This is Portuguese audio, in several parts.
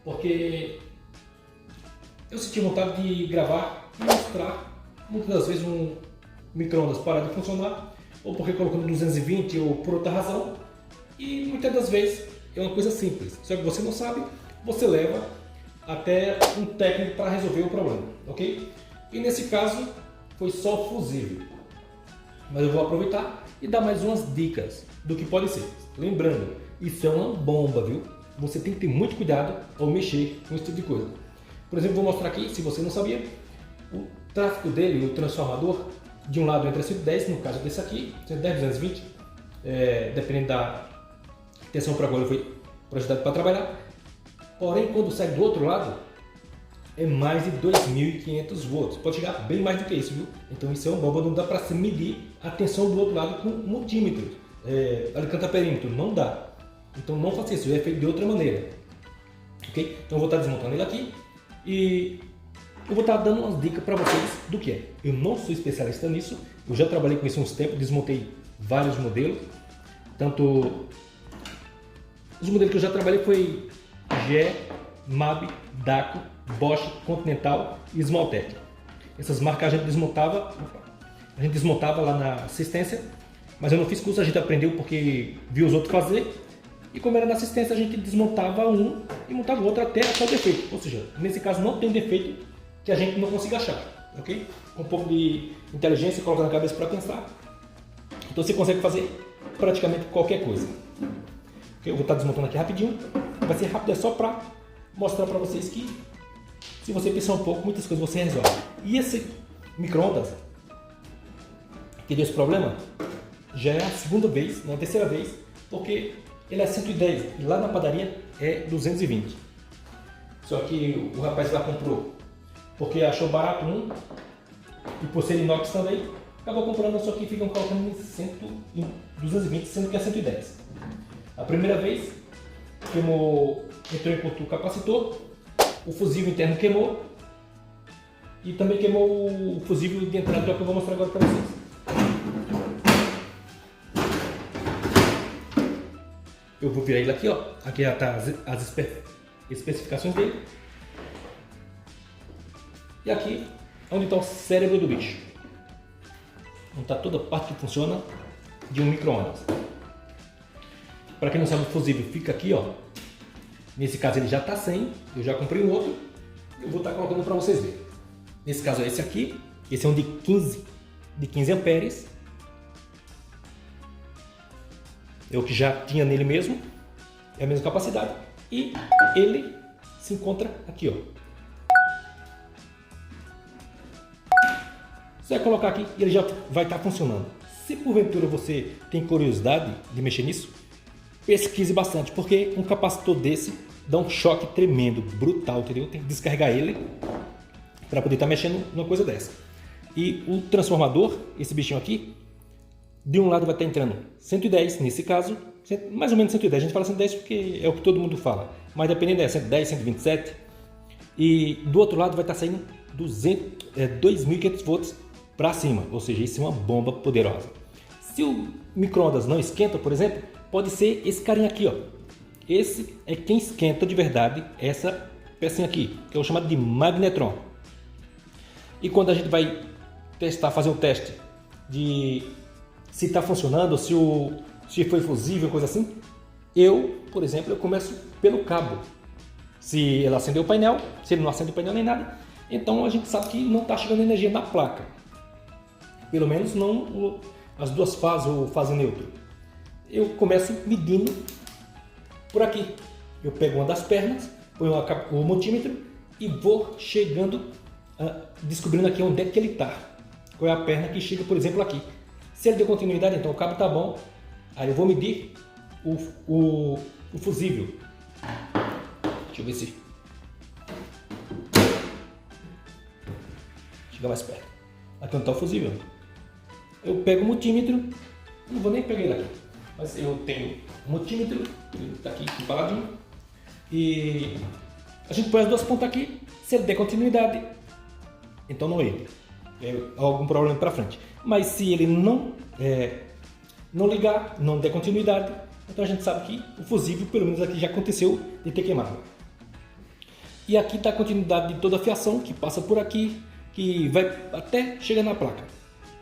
porque eu senti vontade de gravar e mostrar muitas das vezes um micro-ondas parar de funcionar, ou porque colocando 220 ou por outra razão, e muitas das vezes é uma coisa simples, só que você não sabe, você leva até um técnico para resolver o problema, ok? E nesse caso foi só fusível, mas eu vou aproveitar e dar mais umas dicas do que pode ser. Lembrando, isso é uma bomba, viu? Você tem que ter muito cuidado ao mexer com esse tipo de coisa. Por exemplo, vou mostrar aqui, se você não sabia, o tráfego dele, o transformador, de um lado entra 110, no caso desse aqui, 110, 220, dependendo da tensão para agora foi projetado para trabalhar. Porém, quando sai do outro lado, é mais de 2.500 volts. Pode chegar bem mais do que isso, viu? Então isso é uma bomba, não dá para se medir a tensão do outro lado com multímetro, alicanta perímetro, não dá. Então não faça isso, é feito de outra maneira. Ok? Então eu vou estar desmontando ele aqui e eu vou estar dando umas dicas para vocês do que é. Eu não sou especialista nisso, eu já trabalhei com isso há uns tempos, desmontei vários modelos. Tanto os modelos que eu já trabalhei foi GE, MAB, DACO, Bosch, Continental e Smalltech. Essas marcas a gente desmontava lá na assistência, mas eu não fiz curso, a gente aprendeu porque viu os outros fazer. E como era na assistência, a gente desmontava um e montava o outro até achar o defeito. Ou seja, nesse caso não tem defeito que a gente não consiga achar, ok? Com um pouco de inteligência, coloca na cabeça para pensar. Então você consegue fazer praticamente qualquer coisa. Okay? Eu vou estar desmontando aqui rapidinho. Vai ser rápido, é só para mostrar para vocês que se você pensar um pouco, muitas coisas você resolve. E esse micro-ondas que deu esse problema já é a segunda vez, não a terceira vez, porque ele é 110 e lá na padaria é 220. Só que o rapaz lá comprou porque achou barato um e por ser inox também, acabou comprando, só que ficam colocando em 220, sendo que é 110. A primeira vez queimou, entrou em curto o capacitor, o fusível interno queimou e também queimou o fusível de entrada, que é o que eu vou mostrar agora para vocês. Eu vou virar ele aqui, ó. Aqui já tá as especificações dele. E aqui é onde está o cérebro do bicho. Onde está toda a parte que funciona de um micro-ondas. Para quem não sabe, o fusível fica aqui, ó. Nesse caso ele já está sem, eu já comprei um outro. Eu vou estar colocando para vocês verem. Nesse caso é esse aqui. Esse é um de 15 amperes. É o que já tinha nele mesmo, é a mesma capacidade, e ele se encontra aqui, ó. Você vai colocar aqui e ele já vai estar funcionando. Se porventura você tem curiosidade de mexer nisso, pesquise bastante, porque um capacitor desse dá um choque tremendo, brutal, entendeu? Tem que descarregar ele para poder estar mexendo numa coisa dessa. E o transformador, esse bichinho aqui, de um lado vai estar entrando 110, nesse caso, mais ou menos 110. A gente fala 110 porque é o que todo mundo fala. Mas dependendo é 110, 127. E do outro lado vai estar saindo 2.500 volts para cima. Ou seja, isso é uma bomba poderosa. Se o micro-ondas não esquenta, por exemplo, pode ser esse carinha aqui, ó. Esse é quem esquenta de verdade essa pecinha aqui, que é o chamado de magnetron. E quando a gente vai testar, fazer um teste de se está funcionando, se foi fusível, coisa assim, por exemplo, eu começo pelo cabo. Se ele acendeu o painel, se ele não acende o painel nem nada, então a gente sabe que não está chegando energia na placa. Pelo menos não as duas fases ou fase neutra. Eu começo medindo por aqui. Eu pego uma das pernas, ponho o multímetro e vou chegando, descobrindo aqui onde é que ele está. Qual é a perna que chega, por exemplo, aqui. Se ele deu continuidade, então o cabo está bom. Aí eu vou medir o fusível. Deixa eu ver se chega mais perto. Aqui onde está o fusível. Eu pego o multímetro, não vou nem pegar ele aqui, mas eu tenho o multímetro, ele está aqui empaladinho. E a gente põe as duas pontas aqui. Se ele der continuidade, então não entra. É algum problema para frente. Mas se ele não ligar, não der continuidade, então a gente sabe que o fusível, pelo menos aqui, já aconteceu de ter queimado. E aqui está a continuidade de toda a fiação que passa por aqui, que vai até chegar na placa.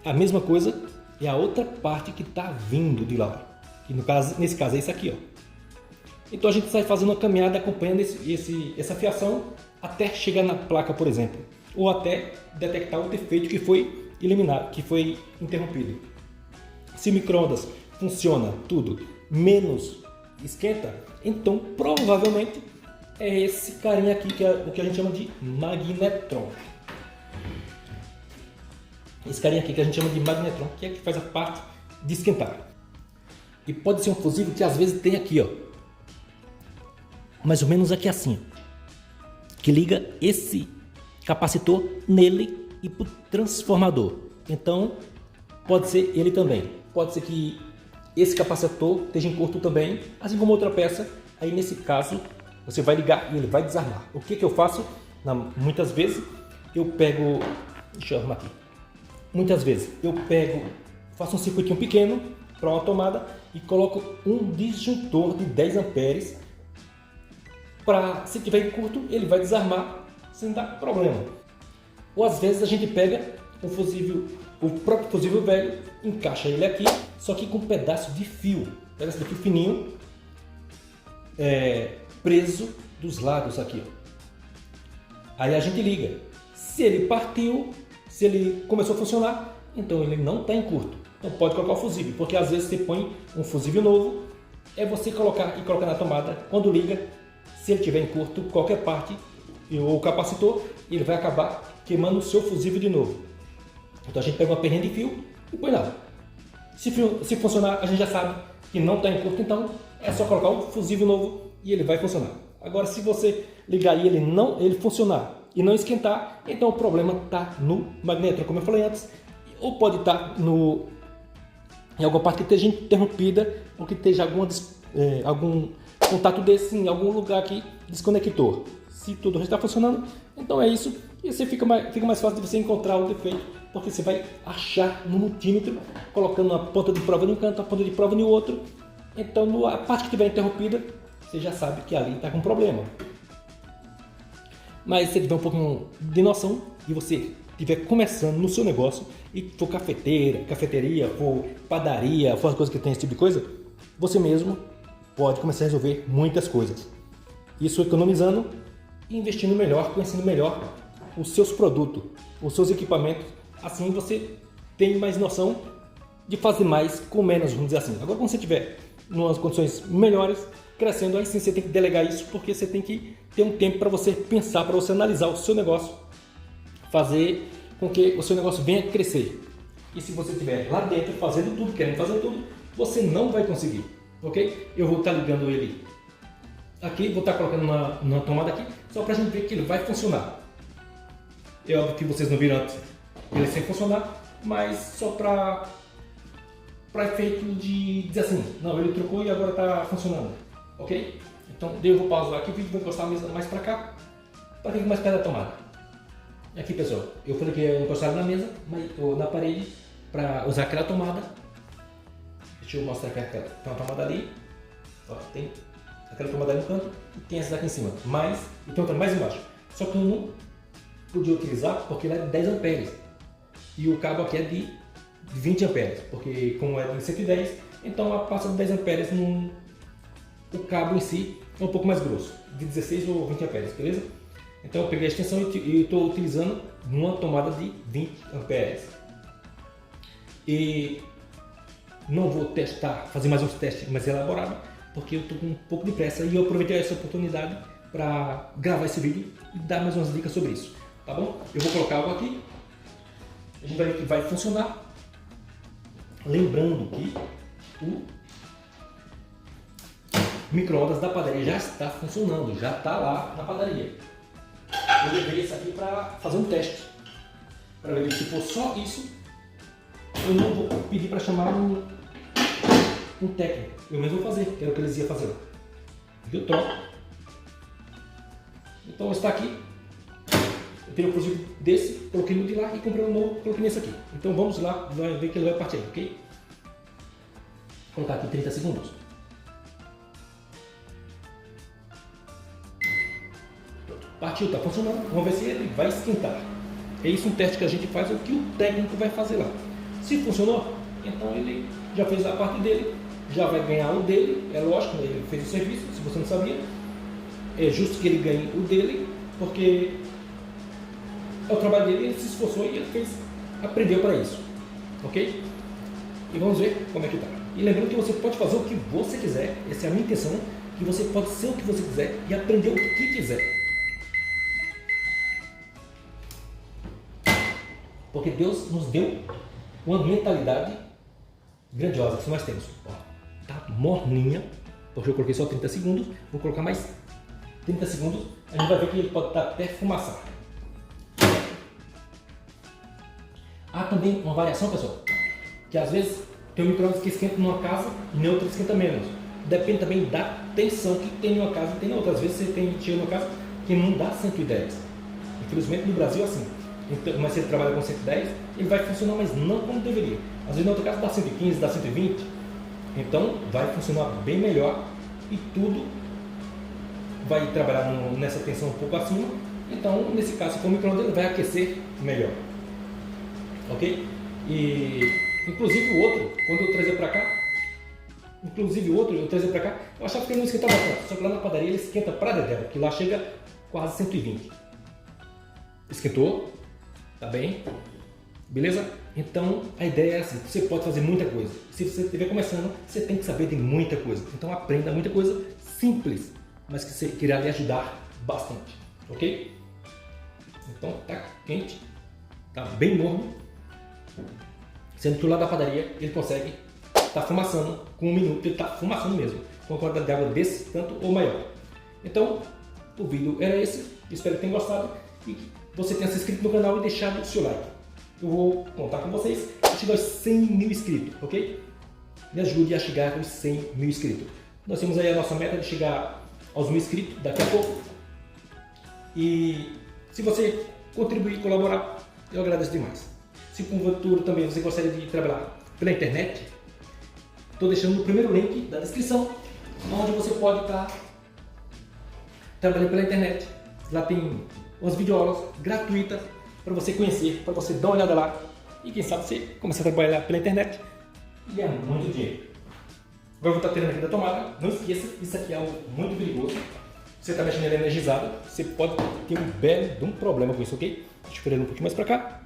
A mesma coisa é a outra parte que está vindo de lá, que no caso, nesse caso é isso aqui, ó. Então a gente sai fazendo uma caminhada acompanhando essa fiação até chegar na placa, por exemplo, ou até detectar o defeito que foi eliminado, que foi interrompido. Se o micro-ondas funciona tudo menos esquenta, então provavelmente é esse carinha aqui que é o que a gente chama de magnetron. Esse carinha aqui que a gente chama de magnetron, que é que faz a parte de esquentar. E pode ser um fusível que às vezes tem aqui, ó, mais ou menos aqui assim, que liga esse capacitor nele e para o transformador. Então pode ser ele também. Pode ser que esse capacitor esteja em curto também, assim como outra peça. Aí nesse caso você vai ligar e ele vai desarmar. O que eu faço? Muitas vezes eu pego, deixa eu arrumar aqui. Muitas vezes eu faço um circuitinho pequeno para uma tomada e coloco um disjuntor de 10 amperes para, se tiver em curto, ele vai desarmar sem dar problema. Ou às vezes a gente pega o próprio fusível velho, encaixa ele aqui, só que com um pedaço de fio fininho, preso dos lados aqui, ó. Aí a gente liga. Se ele partiu, se ele começou a funcionar, então ele não está em curto. Então pode colocar o fusível, porque às vezes você põe um fusível novo, é você colocar na tomada. Quando liga, se ele tiver em curto, qualquer parte ou capacitor, ele vai acabar queimando o seu fusível de novo. Então a gente pega uma perninha de fio e põe lá. Se funcionar, a gente já sabe que não está em curto, então é só colocar um fusível novo e ele vai funcionar. Agora, se você ligar e ele funcionar e não esquentar, então o problema está no magnetron, como eu falei antes, ou pode estar em alguma parte que esteja interrompida ou que esteja algum contato desse em algum lugar aqui desconector. Se tudo está funcionando, então é isso. E você fica mais fácil de você encontrar o defeito, porque você vai achar no multímetro, colocando a ponta de prova em um canto, a ponta de prova no outro. Então a parte que estiver interrompida, você já sabe que ali está com problema. Mas se tiver um pouquinho de noção e você estiver começando no seu negócio e for cafeteria, for padaria, for as coisas que tem esse tipo de coisa, você mesmo pode começar a resolver muitas coisas. Isso economizando e investindo melhor, conhecendo melhor os seus produtos, os seus equipamentos. Assim você tem mais noção de fazer mais com menos, vamos dizer assim. Agora, quando você tiver em umas condições melhores, crescendo, aí sim você tem que delegar isso, porque você tem que ter um tempo para você pensar, para você analisar o seu negócio, fazer com que o seu negócio venha crescer. E se você estiver lá dentro fazendo tudo, querendo fazer tudo, você não vai conseguir, ok? Eu vou estar ligando ele aqui, vou estar colocando na tomada aqui, só para a gente ver que ele vai funcionar. É óbvio que vocês não viram antes ele sem funcionar, mas só para efeito de dizer assim, não, ele trocou e agora está funcionando, ok? Então eu vou pausar aqui o vídeo, vou encostar a mesa mais para cá, para que fique mais perto da tomada. Aqui, pessoal, eu falei que ia encostar na mesa, ou na parede, para usar aquela tomada. Deixa eu mostrar que tem uma tomada ali, ó, tem aquela tomada ali no canto e tem essa daqui em cima, e tem outra mais embaixo. Só que eu não podia utilizar porque ela é de 10 amperes e o cabo aqui é de 20 amperes, porque como é de 110, então a passa de 10 amperes o cabo em si é um pouco mais grosso, de 16 ou 20 amperes, beleza? Então eu peguei a extensão e estou utilizando uma tomada de 20 amperes. E não vou fazer mais uns testes mais elaborados, porque eu estou com um pouco de pressa e eu aproveitei essa oportunidade para gravar esse vídeo e dar mais umas dicas sobre isso, tá bom? Eu vou colocar algo aqui, a gente vai ver que vai funcionar. Lembrando que o micro-ondas da padaria já está funcionando, já está lá na padaria. Eu levei isso aqui para fazer um teste, para ver se for só isso, eu não vou pedir para chamar um técnico, eu mesmo vou fazer, que era o que eles iam fazer. Eu troco. Então está aqui, eu tenho um fusível desse, coloquei no de lá e comprei um novo, coloquei nesse aqui. Então vamos lá, vai ver que ele vai partir, ok? Vou colocar aqui 30 segundos. Pronto. Partiu, está funcionando, vamos ver se ele vai esquentar. É isso um teste que a gente faz, o que o técnico vai fazer lá. Se funcionou, então ele já fez a parte dele, já vai ganhar o dele, é lógico, ele fez o serviço, se você não sabia, é justo que ele ganhe o dele, porque é o trabalho dele, ele se esforçou e ele fez, aprendeu para isso, ok? E vamos ver como é que tá. E lembrando que você pode fazer o que você quiser, essa é a minha intenção, que você pode ser o que você quiser e aprender o que quiser. Porque Deus nos deu uma mentalidade grandiosa que nós temos. Ó, tá morninha, porque eu coloquei só 30 segundos, vou colocar mais 30 segundos, a gente vai ver que ele pode estar até fumaçado. Há também uma variação, pessoal, que às vezes tem um micro-ondas que esquenta numa casa e na outra esquenta menos. Depende também da tensão que tem em uma casa e tem na outra. Às vezes você chega numa casa que não dá 110. Infelizmente no Brasil é assim. Então, mas se ele trabalha com 110, ele vai funcionar, mas não como deveria. Às vezes na outra casa dá 115, dá 120. Então vai funcionar bem melhor e tudo vai trabalhar nessa tensão um pouco acima. Então, nesse caso, com o micro-ondas ele vai aquecer melhor. Ok? E inclusive o outro, quando eu trazer para cá, eu achava que ele não esquentava tanto, só que lá na padaria ele esquenta para dedéu, que lá chega quase 120. Esquentou, tá bem? Beleza? Então a ideia é assim, você pode fazer muita coisa. Se você estiver começando, você tem que saber de muita coisa. Então aprenda muita coisa simples, mas que irá lhe ajudar bastante, ok? Então tá quente, tá bem morno, sendo que o lado da padaria ele consegue estar fumaçando, com 1 minuto ele está fumaçando mesmo, com a quantidade de água desse tanto ou maior. Então o vídeo era esse, espero que tenham gostado e que você tenha se inscrito no canal e deixado o seu like. Eu vou contar com vocês a chegar aos 100 mil inscritos, ok? Me ajude a chegar aos 100 mil inscritos. Nós temos aí a nossa meta de chegar aos 1000 inscritos daqui a pouco. E se você contribuir e colaborar, eu agradeço demais. Se por futuro também você gostaria de trabalhar pela internet, estou deixando no primeiro link da descrição, onde você pode estar trabalhando pela internet. Lá tem umas videoaulas gratuitas para você conhecer, para você dar uma olhada lá e quem sabe você começar a trabalhar pela internet e ganhar muito dinheiro. Agora eu vou estar tirando aqui da tomada. Não esqueça, isso aqui é algo muito perigoso. Você está mexendo ele energizado, você pode ter um belo de um problema com isso, ok? Deixa eu esperar ele um pouquinho mais para cá.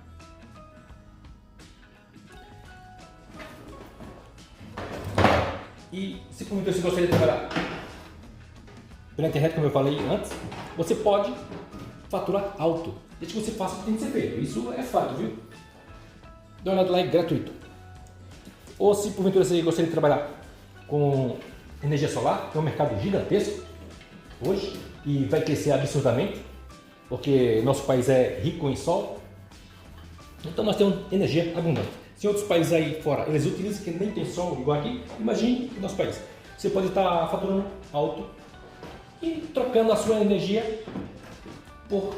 E se por você gostaria de trabalhar pela internet, como eu falei antes, você pode faturar alto, desde que você faça o que tem que ser feito. Isso é fato, viu? Dá uma olhada lá, é gratuito. Ou se porventura você gostaria de trabalhar com energia solar, que é um mercado gigantesco hoje e vai crescer absurdamente, porque nosso país é rico em sol, então nós temos energia abundante. Se outros países aí fora eles utilizam que nem tem sol igual aqui, imagine o nosso país. Você pode estar faturando alto e trocando a sua energia por,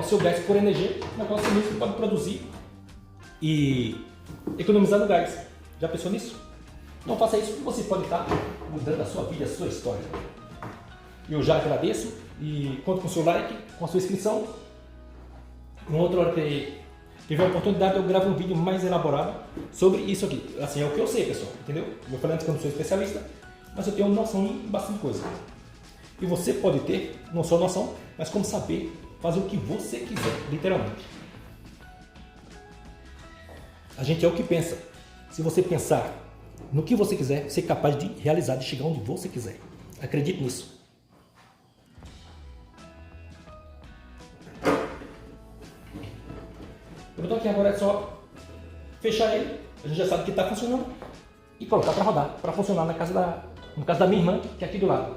seu gás por energia, na qual você mesmo pode produzir e economizar no gás. Já pensou nisso? Não faça isso, você pode estar mudando a sua vida, a sua história. Eu já agradeço e conto com o seu like, com a sua inscrição. Uma outra hora que tiver a oportunidade, eu gravo um vídeo mais elaborado sobre isso aqui. Assim, é o que eu sei, pessoal, entendeu? Eu falei antes que eu não sou especialista, mas eu tenho noção em bastante coisa. E você pode ter não só noção, mas como saber fazer o que você quiser, literalmente. A gente é o que pensa. Se você pensar no que você quiser, você é capaz de realizar, de chegar onde você quiser. Acredite nisso. Pronto, aqui agora é só fechar ele. A gente já sabe que está funcionando e colocar para rodar, para funcionar no caso da minha irmã, que é aqui do lado.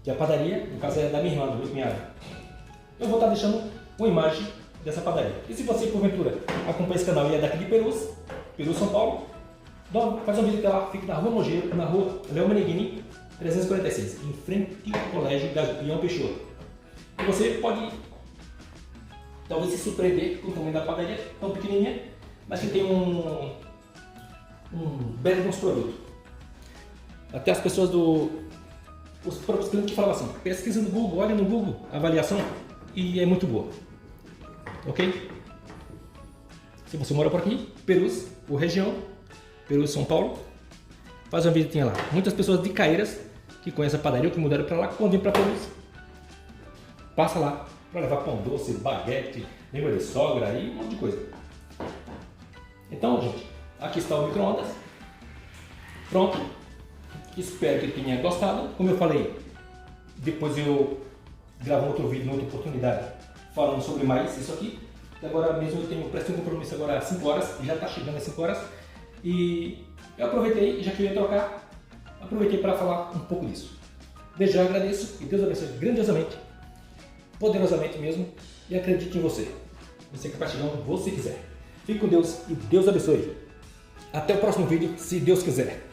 Que é a padaria, no caso é da minha irmã, do Grupo Minha Área. Eu vou estar deixando uma imagem dessa padaria. E se você, porventura, acompanha esse canal e é daqui de Perus, São Paulo, faz um vídeo até lá, fica na Rua Mogeiro, na Rua Léo Meneghini, 346, em frente ao Colégio Gavião Peixoto. E você pode talvez se surpreender com o tamanho da padaria, tão pequenininha, mas que tem um belo de uns produtos. Até as pessoas os próprios clientes falavam assim, pesquisa no Google, olha no Google a avaliação e é muito boa. Ok? Se você mora por aqui, Perus, ou região, Perus, São Paulo, faz uma visitinha lá. Muitas pessoas de Caieiras que conhecem a padaria, que mudaram para lá, quando vem para Perus, passa lá para levar pão doce, baguete, língua de sogra e um monte de coisa. Então, gente, aqui está o micro-ondas. Pronto. Espero que tenha gostado. Como eu falei, depois eu gravo um outro vídeo, em outra oportunidade, falando sobre mais isso aqui. Agora mesmo eu tenho prestei um compromisso agora às 5 horas, já está chegando às 5 horas. E eu aproveitei, já que eu ia trocar, aproveitei para falar um pouco disso. Desde já agradeço e Deus abençoe grandiosamente, poderosamente mesmo, e acredite em você. Você é capaz de chegar onde você quiser. Fique com Deus e Deus abençoe. Até o próximo vídeo, se Deus quiser.